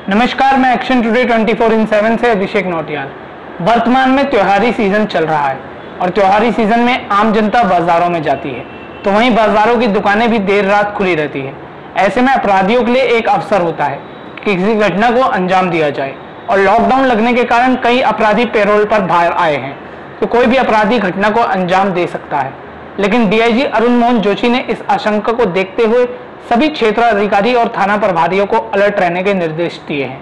नमस्कार, मैं action today 24/7 से अभिषेक नौटियाल। वर्तमान में त्योहारी सीजन चल रहा है और त्योहारी सीजन में आम जनता बाजारों में जाती है, तो वहीं बाजारों की दुकानें भी देर रात खुली रहती है। ऐसे में अपराधियों के लिए एक अवसर होता है कि किसी घटना को अंजाम दिया जाए, और लॉकडाउन लगने के कारण कई अपराधी पैरोल पर बाहर आए हैं, तो कोई भी अपराधी घटना को अंजाम दे सकता है। लेकिन डीआईजी अरुण मोहन जोशी ने इस आशंका को देखते हुए सभी क्षेत्राधिकारी और थाना प्रभारियों को अलर्ट रहने के निर्देश दिए हैं।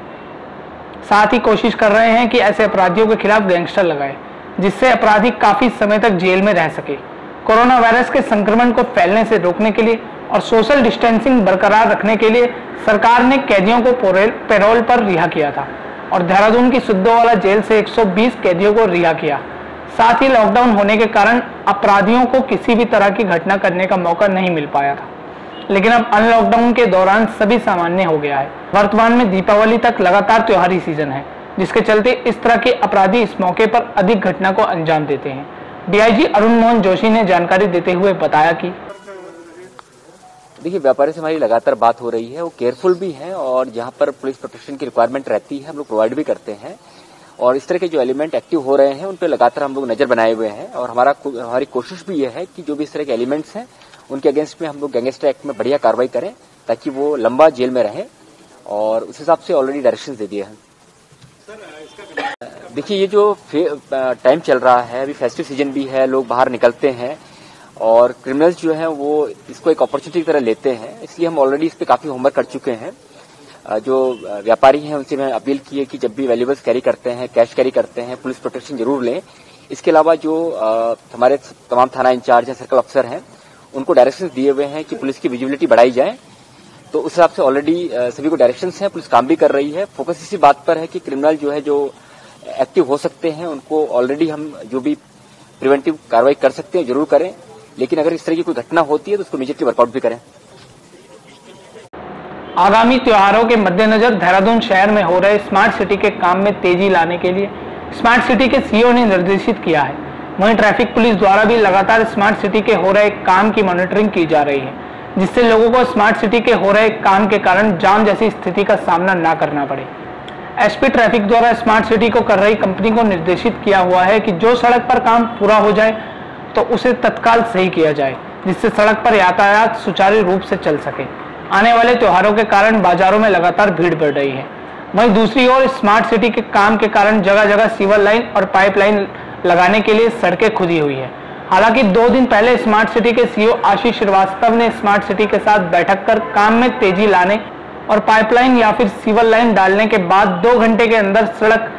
साथ ही कोशिश कर रहे हैं कि ऐसे अपराधियों के खिलाफ गैंगस्टर लगाए, जिससे अपराधी काफी समय तक जेल में रह सके। कोरोना वायरस के संक्रमण को फैलने से रोकने के लिए और सोशल डिस्टेंसिंग बरकरार रखने के लिए सरकार ने कैदियों को पैरोल पर रिहा किया था और देहरादून की सिद्धोवाला जेल से 120 कैदियों को रिहा किया। साथ ही लॉकडाउन होने के कारण अपराधियों को किसी भी तरह की घटना करने का मौका नहीं मिल पाया था, लेकिन अब अनलॉकडाउन के दौरान सभी सामान्य हो गया है। वर्तमान में दीपावली तक लगातार त्योहारी सीजन है, जिसके चलते इस तरह के अपराधी इस मौके पर अधिक घटना को अंजाम देते हैं। डीआईजी अरुण मोहन जोशी ने जानकारी देते हुए बताया कि देखिए, व्यापारी से हमारी लगातार बात हो रही है, वो केयरफुल भी हैं और जहां पर पुलिस प्रोटेक्शन की रिक्वायरमेंट रहती है हम लोग प्रोवाइड भी करते हैं, और इस तरह के जो एलिमेंट एक्टिव हो रहे हैं उन पर लगातार हम लोग नजर बनाए हुए हैं। और हमारी कोशिश भी यह है कि जो भी इस तरह के एलिमेंट्स हैं उनके अगेंस्ट में हम लोग गैंगस्टर एक्ट में बढ़िया कार्रवाई करें, ताकि वो लंबा जेल में रहें, और उस हिसाब से ऑलरेडी डायरेक्शंस दे दिए हैं। देखिए, ये जो टाइम चल रहा है, अभी फेस्टिव सीजन भी है, लोग बाहर निकलते हैं और क्रिमिनल्स जो हैं वो इसको एक अपॉर्चुनिटी की तरह लेते हैं, इसलिए हम ऑलरेडी इस पर काफी होमवर्क कर चुके हैं। जो व्यापारी हैं उनसे मैं अपील की है कि जब भी वैल्यूएबल्स कैरी करते हैं, कैश कैरी करते हैं, पुलिस प्रोटेक्शन जरूर लें। इसके अलावा जो हमारे तमाम थाना इंचार्ज हैं, सर्कल अफसर हैं, उनको डायरेक्शंस दिए हुए हैं कि पुलिस की विजिबिलिटी बढ़ाई जाए, तो उस हिसाब से ऑलरेडी सभी को डायरेक्शंस हैं, पुलिस काम भी कर रही है। फोकस इसी बात पर है कि क्रिमिनल जो है, जो एक्टिव हो सकते हैं, उनको ऑलरेडी हम जो भी प्रिवेंटिव कार्रवाई कर सकते हैं जरूर करें, लेकिन अगर इस तरह की कोई घटना होती है तो उसको इमीडिएटली वर्कआउट भी करें। आगामी त्योहारों के मद्देनजर देहरादून शहर में हो रहे स्मार्ट सिटी के काम में तेजी लाने के लिए स्मार्ट सिटी के सीईओ ने निर्देशित किया है। वहीं ट्रैफिक पुलिस द्वारा भी लगातार स्मार्ट सिटी के हो रहे काम की मॉनिटरिंग की जा रही है, जिससे लोगों को स्मार्ट सिटी के हो रहे काम के कारण जाम जैसी स्थिति का सामना न करना पड़े। एसपी ट्रैफिक द्वारा स्मार्ट सिटी को कर रही कंपनी को निर्देशित किया हुआ है कि जो सड़क पर काम पूरा हो जाए तो उसे तत्काल सही किया जाए, जिससे सड़क पर यातायात सुचारू रूप से चल सके। आने वाले त्योहारों के कारण बाजारों में लगातार भीड़ बढ़ रही है। वहीं दूसरी ओर स्मार्ट सिटी के काम के कारण जगह जगह सीवर लाइन और पाइपलाइन लगाने के लिए सड़कें खुदी हुई है। हालांकि 2 दिन पहले स्मार्ट सिटी के सीईओ आशीष श्रीवास्तव ने स्मार्ट सिटी के साथ बैठक कर काम में तेजी लाने और पाइपलाइन या फिर सीवर लाइन डालने के बाद 2 घंटे के अंदर सड़क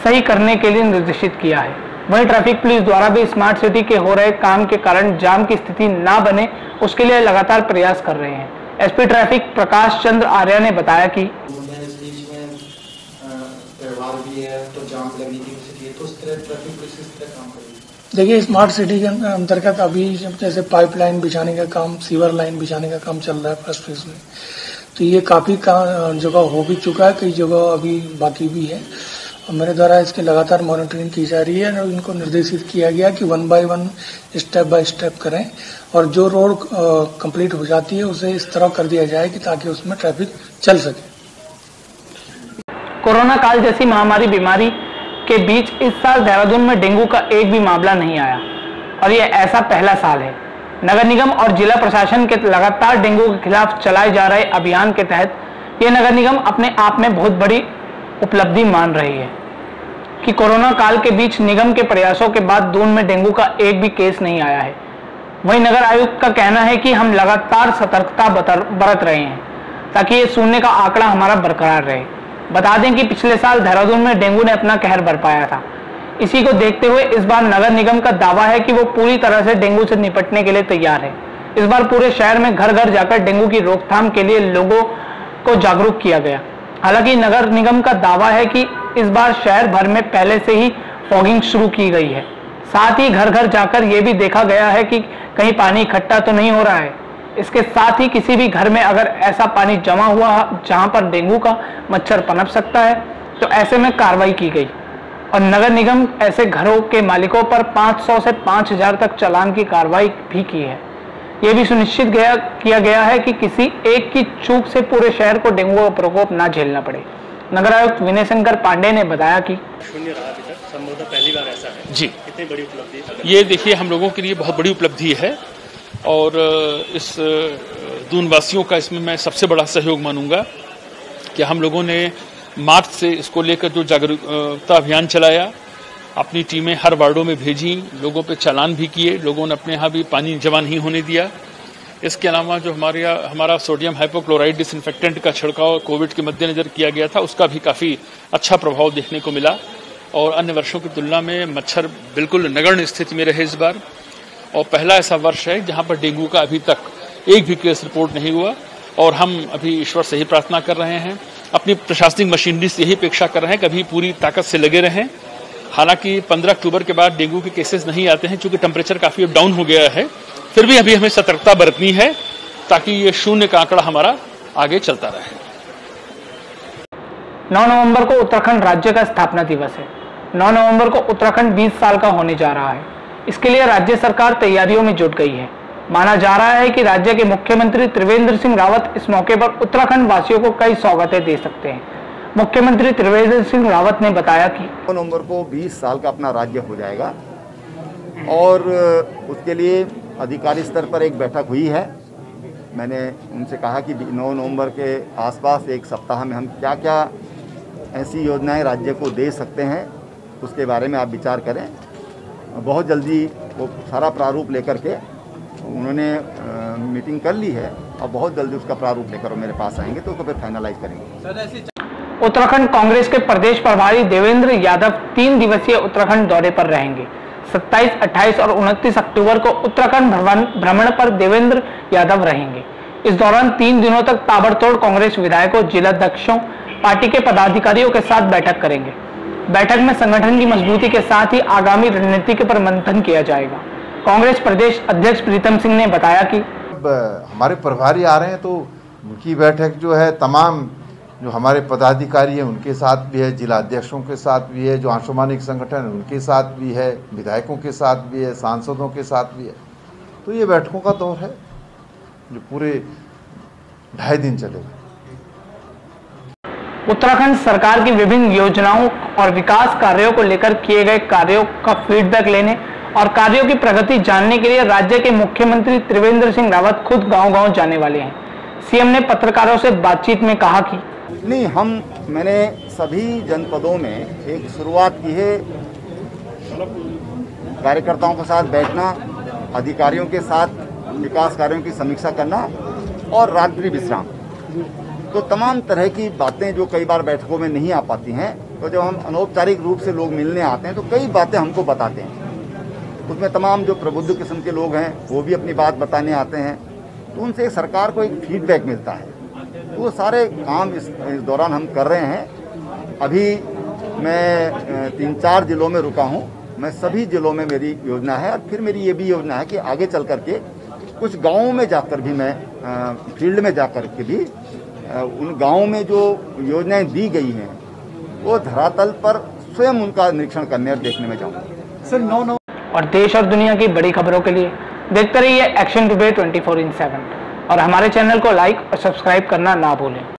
सही करने के लिए निर्देशित किया है। वहीं ट्रैफिक पुलिस द्वारा भी स्मार्ट सिटी के हो रहे काम के कारण जाम की स्थिति ना बने, उसके लिए लगातार प्रयास कर रहे हैं। एसपी ट्रैफिक प्रकाश चंद्र आर्या ने बताया कि त्योहार भी है तो जाम लगने की स्थिति है, तो उस तरह ट्रैफिक पुलिस इस तरह काम करेगी। देखिए, स्मार्ट सिटी के अंतर्गत अभी जैसे पाइपलाइन बिछाने का काम, सीवर लाइन बिछाने का काम चल रहा है फर्स्ट फेज में, तो ये काफी जगह हो भी चुका है, कई जगह अभी बाकी भी है। और मेरे द्वारा इसकी लगातार मॉनिटरिंग की जा रही है और इनको निर्देशित किया गया कि 1 बाय 1 स्टेप बाय स्टेप करें, और जो रोड कंप्लीट हो जाती है उसे इस तरह कर दिया जाए कि ताकि उसमें ट्रैफिक चल सके। कोरोना काल जैसी महामारी बीमारी के बीच इस साल देहरादून में डेंगू का एक भी मामला नहीं आया, और यह ऐसा पहला साल है। नगर निगम और जिला प्रशासन के लगातार डेंगू के खिलाफ चलाए जा रहे अभियान के तहत यह नगर निगम अपने आप में बहुत बड़ी उपलब्धि मान रही है कि कोरोना काल के बीच निगम के प्रयासों के बाद दून में डेंगू का एक भी केस नहीं आया है। वहीं नगर आयुक्त का कहना है कि हम लगातार सतर्कता बरत रहे हैं ताकि ये शून्य का आंकड़ा हमारा बरकरार रहे। बता दें कि पिछले साल देहरादून में डेंगू ने अपना कहर बरपाया था। इसी को देखते हुए इस बार नगर निगम का दावा है कि वो पूरी तरह से डेंगू से निपटने के लिए तैयार है। इस बार पूरे शहर में घर घर जाकर डेंगू की रोकथाम के लिए लोगों को जागरूक किया गया। हालांकि नगर निगम का दावा है कि इस बार शहर भर में पहले से ही फॉगिंग शुरू की गई है। साथ ही घर घर जाकर यह भी देखा गया है कि कहीं पानी इकट्ठा तो नहीं हो रहा है। इसके साथ ही किसी भी घर में अगर ऐसा पानी जमा हुआ जहां पर डेंगू का मच्छर पनप सकता है तो ऐसे में कार्रवाई की गई, और नगर निगम ऐसे घरों के मालिकों पर 500 से 5000 तक चालान की कार्रवाई भी की है। यह भी सुनिश्चित किया गया है कि किसी एक की चूक से पूरे शहर को डेंगू का प्रकोप न झेलना पड़े। नगर आयुक्त विनय शंकर पांडे ने बताया कि शून्य रहा अभी तक, संभवतः पहली बार ऐसा है जी। कितनी बड़ी उपलब्धि? ये देखिए हम लोगों के लिए बहुत बड़ी उपलब्धि है और इस दूनवासियों का इसमें मैं सबसे बड़ा सहयोग मानूंगा कि हम लोगों ने मार्च से इसको लेकर जो जागरूकता अभियान चलाया, अपनी टीमें हर वार्डों में भेजी, लोगों पे चालान भी किए, लोगों ने अपने यहाँ भी पानी जमा नहीं होने दिया। इसके अलावा जो हमारा सोडियम हाइपोक्लोराइड डिसइंफेक्टेंट का छिड़काव कोविड के मद्देनजर किया गया था, उसका भी काफ़ी अच्छा प्रभाव देखने को मिला और अन्य वर्षों की तुलना में मच्छर बिल्कुल नगण्य स्थिति में रहे इस बार। और पहला ऐसा वर्ष है जहां पर डेंगू का अभी तक एक भी केस रिपोर्ट नहीं हुआ और हम अभी ईश्वर से ही प्रार्थना कर रहे हैं, अपनी प्रशासनिक मशीनरी से यही अपेक्षा कर रहे हैं कि अभी पूरी ताकत से लगे रहें। हालांकि 15 अक्टूबर के बाद डेंगू के केसेस नहीं आते हैं चूंकि टेम्परेचर काफी अप डाउन हो गया है, फिर भी अभी हमें सतर्कता बरतनी है ताकि ये शून्य का आंकड़ा हमारा आगे चलता रहे। 9 नवंबर को उत्तराखंड राज्य का स्थापना दिवस है। 9 नवंबर को उत्तराखंड 20 साल का होने जा रहा है। इसके लिए राज्य सरकार तैयारियों में जुट गई है। माना जा रहा है कि राज्य के मुख्यमंत्री त्रिवेंद्र सिंह रावत इस मौके पर उत्तराखंड वासियों को कई सौगातें दे सकते हैं। मुख्यमंत्री त्रिवेंद्र सिंह रावत ने बताया कि 9 नवंबर को 20 साल का अपना राज्य हो जाएगा और उसके लिए अधिकारी स्तर पर एक बैठक हुई है। मैंने उनसे कहा कि 9 नवंबर के आसपास एक सप्ताह में हम क्या क्या ऐसी योजनाएं राज्य को दे सकते हैं उसके बारे में आप विचार करें। बहुत जल्दी वो सारा प्रारूप लेकर के उन्होंने मीटिंग कर ली है और बहुत जल्दी उसका प्रारूप लेकर वो मेरे पास आएंगे तो उसको फिर फाइनलाइज करेंगे। उत्तराखंड कांग्रेस के प्रदेश प्रभारी देवेंद्र यादव 3 दिवसीय उत्तराखंड दौरे पर रहेंगे। 27, 28 और 29 अक्टूबर को उत्तराखंड भ्रमण पर देवेंद्र यादव रहेंगे। इस दौरान 3 दिनों तक ताबड़तोड़ कांग्रेस विधायकों, जिलाध्यक्षों, पार्टी के पदाधिकारियों के साथ बैठक करेंगे। बैठक में संगठन की मजबूती के साथ ही आगामी रणनीति के पर मंथन किया जाएगा। कांग्रेस प्रदेश अध्यक्ष प्रीतम सिंह ने बताया कि हमारे प्रभारी आ रहे हैं तो उनकी बैठक जो है तमाम जो हमारे पदाधिकारी हैं उनके साथ भी है, जिला अध्यक्षों के साथ भी है, जो आंशुमानिक संगठन है उनके साथ भी है, विधायकों के साथ भी है, सांसदों के साथ भी है। तो ये बैठकों का दौर है जो पूरे 2.5 दिन चलेगा। उत्तराखंड सरकार की विभिन्न योजनाओं और विकास कार्यों को लेकर किए गए कार्यों का फीडबैक लेने और कार्यों की प्रगति जानने के लिए राज्य के मुख्यमंत्री त्रिवेंद्र सिंह रावत खुद गांव-गांव जाने वाले हैं। सीएम ने पत्रकारों से बातचीत में कहा कि मैंने सभी जनपदों में एक शुरुआत की है, कार्यकर्ताओं के साथ बैठना, अधिकारियों के साथ विकास कार्यों की समीक्षा करना और रात्रि विश्राम। तो तमाम तरह की बातें जो कई बार बैठकों में नहीं आ पाती हैं, तो जब हम अनौपचारिक रूप से लोग मिलने आते हैं तो कई बातें हमको बताते हैं। उसमें तमाम जो प्रबुद्ध किस्म के लोग हैं वो भी अपनी बात बताने आते हैं, तो उनसे सरकार को एक फीडबैक मिलता है। तो वो सारे काम इस दौरान हम कर रहे हैं। अभी मैं 3-4 जिलों में रुका हूँ। मैं सभी जिलों में मेरी योजना है और फिर मेरी ये भी योजना है कि आगे चल करके कुछ गाँवों में जाकर भी मैं फील्ड में जाकर के भी उन गाँवों में जो योजनाएं दी गई हैं वो धरातल पर स्वयं उनका निरीक्षण करने और देखने में जाऊँगा। सर और देश और दुनिया की बड़ी खबरों के लिए देखते रहिए एक्शन टुडे 24/7 और हमारे चैनल को लाइक और सब्सक्राइब करना ना भूलें।